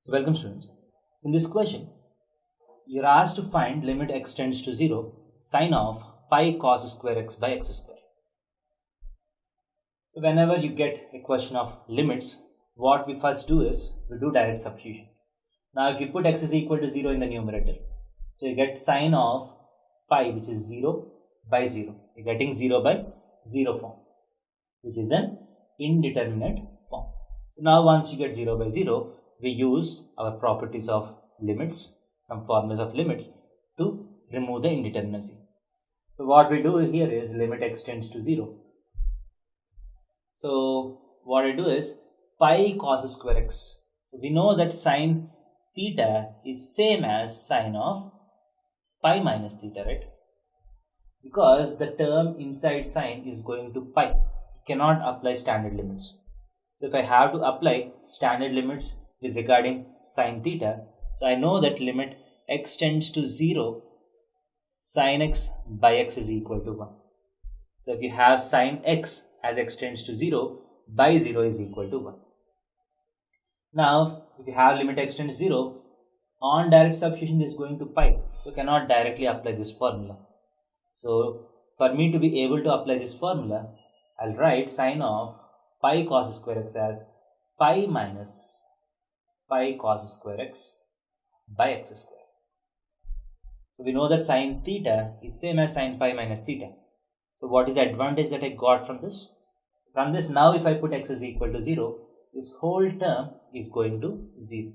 So welcome students. So in this question, you are asked to find limit x tends to 0 sine of pi cos square x by x square. So whenever you get a question of limits, what we first do is we do direct substitution. Now if you put x is equal to 0 in the numerator, so you get sine of pi, which is 0 by 0. You are getting 0 by 0 form, which is an indeterminate form. So now once you get 0 by 0, we use our properties of limits, some formulas of limits to remove the indeterminacy. So what we do here is limit x tends to 0. So what I do is pi cos square x. So we know that sine theta is same as sine of pi minus theta, right? Because the term inside sine is going to pi. You cannot apply standard limits. So if I have to apply standard limits with regarding sine theta, so I know that limit x tends to 0, sine x by x is equal to 1. So if you have sine x as x tends to 0, by 0 is equal to 1. Now if you have limit x tends to 0, on direct substitution this is going to pi, so cannot directly apply this formula. So for me to be able to apply this formula, I'll write sine of pi cos square x as pi minus pi cos square x by x square. So we know that sine theta is same as sine pi minus theta. So what is the advantage that I got from this? From this, now if I put x is equal to 0, this whole term is going to 0.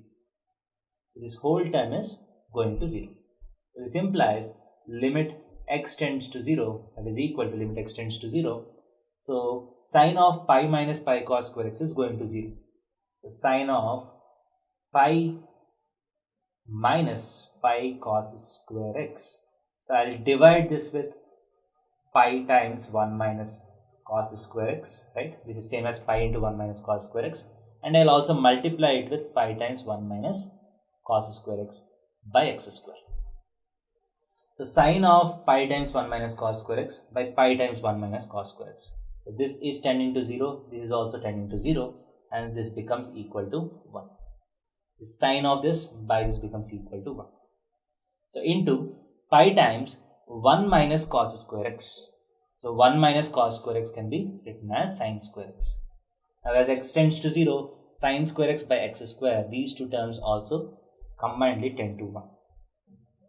So this whole term is going to 0. So this implies limit x tends to 0, that is equal to limit x tends to 0. So sine of pi minus pi cos square x is going to 0. So sine of pi minus pi cos square x. So I will divide this with pi times 1 minus cos square x, right? This is same as pi into 1 minus cos square x, and I will also multiply it with pi times 1 minus cos square x by x square. So sine of pi times 1 minus cos square x by pi times 1 minus cos square x. So this is tending to 0, this is also tending to 0, and this becomes equal to 1. The sine of this by this becomes equal to 1. So into pi times 1 minus cos square x. So 1 minus cos square x can be written as sine square x. Now as x tends to 0, sine square x by x square, these two terms also combinedly tend to 1.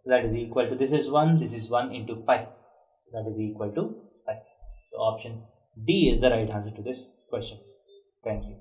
So that is equal to, this is 1 into pi. So that is equal to pi. So option D is the right answer to this question. Thank you.